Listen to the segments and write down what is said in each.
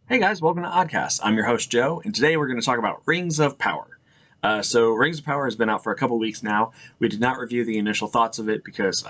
Hey guys, welcome to Oddcast. I'm your host Joe, and today we're going to talk about Rings of Power. So Rings of Power has been out for a couple weeks now. We did not review the initial thoughts of it because,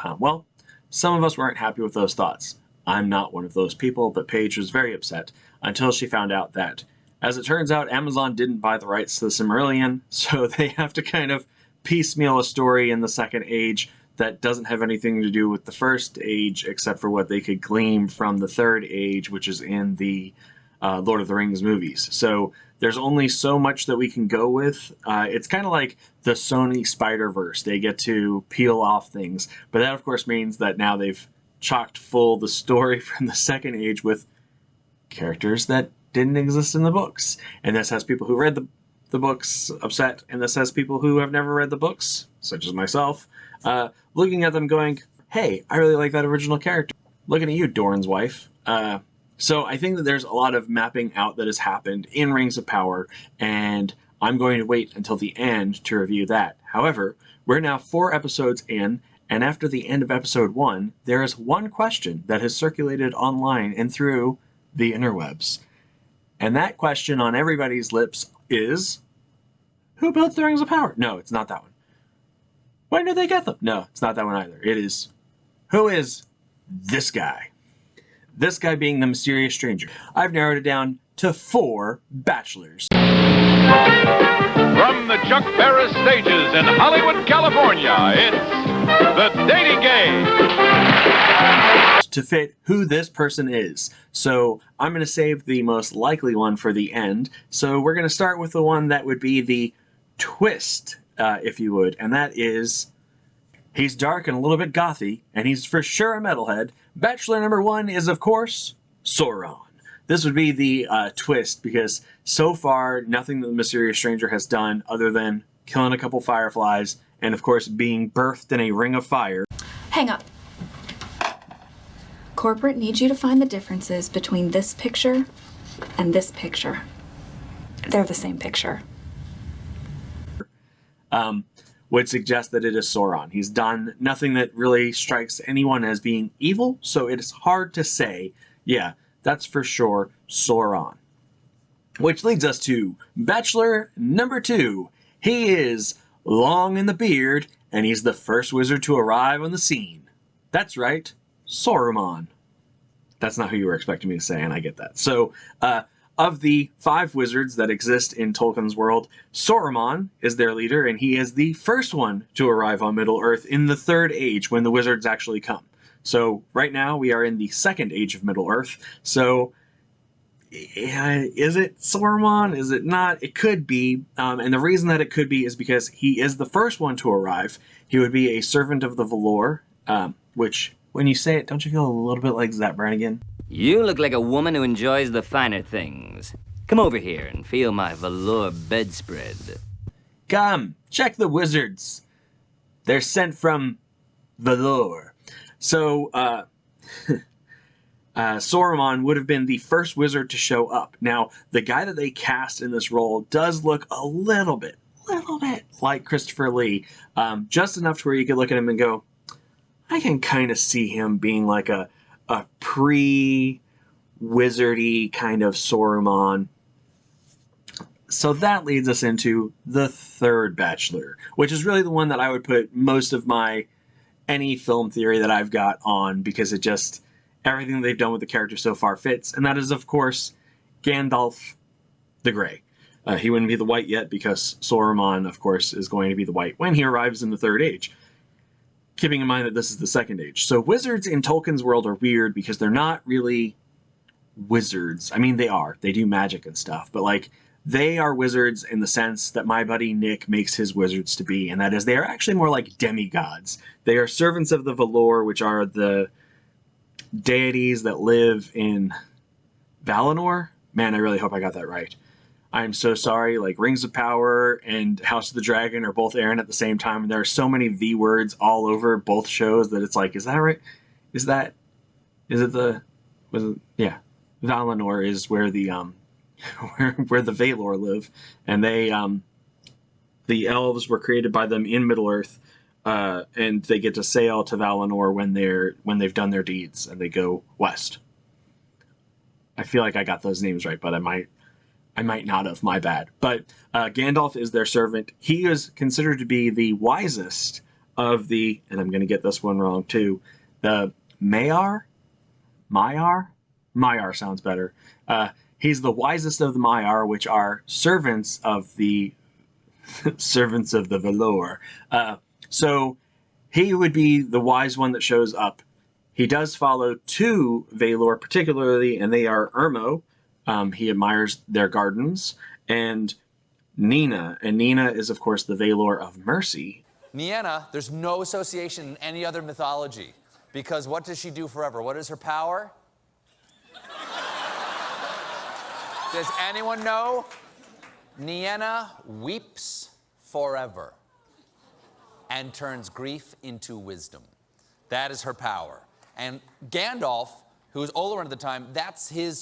some of us weren't happy with those thoughts. I'm not one of those people, but Paige was very upset until she found out that, as it turns out, Amazon didn't buy the rights to the Silmarillion, so they have to kind of piecemeal a story in the Second Age that doesn't have anything to do with the First Age, except for what they could glean from the Third Age, which is in the Lord of the Rings movies. So there's only so much that we can go with. It's kind of like the Sony Spider-Verse. They get to peel off things. But that, of course, means that now they've chocked full the story from the Second Age with characters that didn't exist in the books. And this has people who read the books upset, and this has people who have never read the books, such as myself, looking at them going, hey, I really like that original character. Looking at you, Doran's wife. So I think that there's a lot of mapping out that has happened in Rings of Power, and I'm going to wait until the end to review that. However, we're now 4 episodes in, and after the end of episode 1, there is one question that has circulated online and through the interwebs. And that question on everybody's lips is, who built the Rings of Power? No, it's not that one. When did they get them? No, it's not that one either. It is, who is this guy? This guy being the mysterious stranger. I've narrowed it down to 4 bachelors. From the Chuck Barris stages in Hollywood, California, it's The Dating Game. To fit who this person is. So I'm going to save the most likely one for the end. So we're going to start with the one that would be the twist, if you would. And that is, he's dark and a little bit gothy, and he's for sure a metalhead. Bachelor number 1 is, of course, Sauron. This would be the twist, because so far, nothing that the mysterious stranger has done other than killing a couple fireflies and, of course, being birthed in a ring of fire. Hang up. Corporate needs you to find the differences between this picture and this picture. They're the same picture. Would suggest that it is Sauron. He's done nothing that really strikes anyone as being evil, so it is hard to say, yeah, that's for sure Sauron. Which leads us to Bachelor number 2. He is long in the beard, and he's the first wizard to arrive on the scene. That's right, Saruman. That's not who you were expecting me to say, and I get that. So, of the 5 wizards that exist in Tolkien's world, Saruman is their leader, and he is the first one to arrive on Middle-earth in the Third Age, when the wizards actually come. So, right now, we are in the Second Age of Middle-earth, so is it Saruman? Is it not? It could be, and the reason that it could be is because he is the first one to arrive. He would be a servant of the Valor, which, when you say it, don't you feel a little bit like Zap Brannigan? You look like a woman who enjoys the finer things. Come over here and feel my velour bedspread. Come, check the wizards. They're sent from Valor. So, Saruman would have been the first wizard to show up. Now, the guy that they cast in this role does look a little bit like Christopher Lee. Just enough to where you could look at him and go, I can kind of see him being like a pre-wizardy kind of Saruman. So that leads us into the third Bachelor, which is really the one that I would put most of my any film theory that I've got on, because it just, everything they've done with the character so far fits, and that is, of course, Gandalf the Grey. He wouldn't be the White yet, because Saruman, of course, is going to be the White when he arrives in the Third Age. Keeping in mind that this is the Second Age. So wizards in Tolkien's world are weird because they're not really wizards. I mean, they are. They do magic and stuff. But, like, they are wizards in the sense that my buddy Nick makes his wizards to be. And that is, they are actually more like demigods. They are servants of the Valor, which are the deities that live in Valinor. Man, I really hope I got that right. I'm so sorry, like Rings of Power and House of the Dragon are both airing at the same time, and there are so many V words all over both shows that it's like, is that right? Yeah. Valinor is where the where the Valor live, and they the elves were created by them in Middle-earth, and they get to sail to Valinor when they've done their deeds, and they go west. I feel like I got those names right, but I might not have. My bad. But Gandalf is their servant. He is considered to be the wisest of the, and I'm going to get this one wrong too, the Maiar? Maiar sounds better. He's the wisest of the Maiar, which are servants of the servants of the Valor. So he would be the wise one that shows up. He does follow two Valor particularly, and they are Ermo. He admires their gardens, and Nina. And Nina is, of course, the Valor of Mercy. Nienna, there's no association in any other mythology. Because what does she do forever? What is her power? Does anyone know? Nienna weeps forever and turns grief into wisdom. That is her power. And Gandalf, who was Olorin at the time, that's his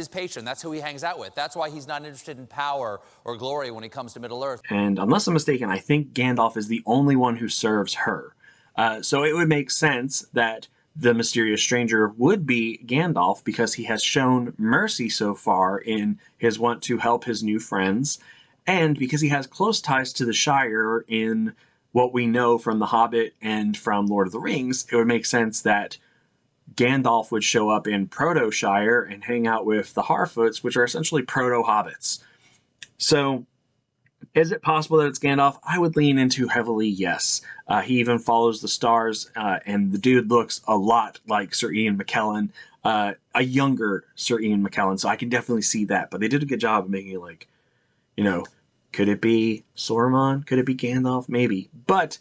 patron. That's who he hangs out with. That's why he's not interested in power or glory when he comes to Middle-earth. And unless I'm mistaken, I think Gandalf is the only one who serves her. So it would make sense that the mysterious stranger would be Gandalf because he has shown mercy so far in his want to help his new friends, and because he has close ties to the Shire in what we know from The Hobbit and from Lord of the Rings. It would make sense that Gandalf would show up in Proto-Shire and hang out with the Harfoots, which are essentially proto-hobbits. So, is it possible that it's Gandalf? I would lean into heavily yes. He even follows the stars, and the dude looks a lot like Sir Ian McKellen, a younger Sir Ian McKellen, so I can definitely see that. But they did a good job of making it like, could it be Sauron? Could it be Gandalf? Maybe. But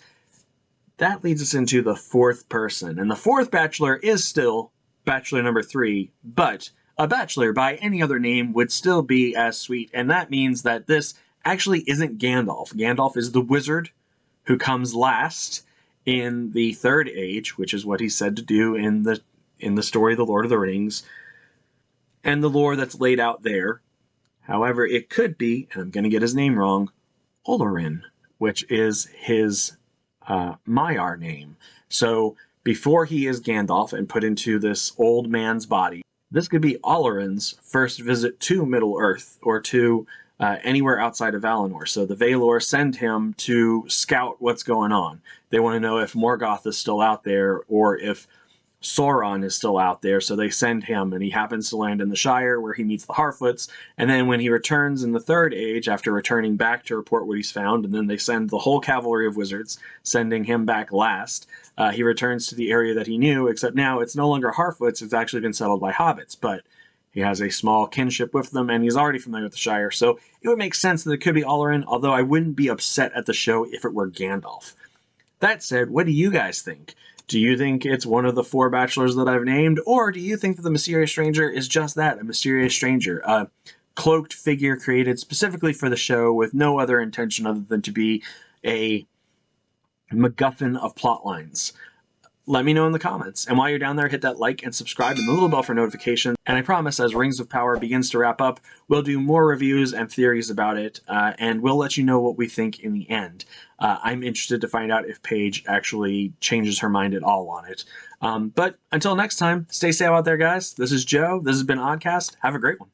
that leads us into the fourth person. And the fourth Bachelor is still Bachelor number 3, but a Bachelor by any other name would still be as sweet. And that means that this actually isn't Gandalf. Gandalf is the wizard who comes last in the Third Age, which is what he's said to do in the story of the Lord of the Rings, and the lore that's laid out there. However, it could be, and I'm going to get his name wrong, Olorin, which is his Maiar name. So before he is Gandalf and put into this old man's body, this could be Olorin's first visit to Middle-earth, or to anywhere outside of Valinor. So the Valor send him to scout what's going on. They want to know if Morgoth is still out there, or if Sauron is still out there, so they send him, and he happens to land in the Shire where he meets the Harfoots, and then when he returns in the Third Age, after returning back to report what he's found, and then they send the whole cavalry of wizards, sending him back last, he returns to the area that he knew, except now it's no longer Harfoots, it's actually been settled by hobbits, but he has a small kinship with them, and he's already familiar with the Shire, so it would make sense that it could be Olorin, although I wouldn't be upset at the show if it were Gandalf. That said, what do you guys think? Do you think it's one of the 4 Bachelors that I've named, or do you think that the mysterious stranger is just that, a mysterious stranger, a cloaked figure created specifically for the show with no other intention other than to be a MacGuffin of plot lines? Let me know in the comments. And while you're down there, hit that like and subscribe and the little bell for notifications. And I promise, as Rings of Power begins to wrap up, we'll do more reviews and theories about it, and we'll let you know what we think in the end. I'm interested to find out if Paige actually changes her mind at all on it. But until next time, stay safe out there, guys. This is Joe. This has been Oddcast. Have a great one.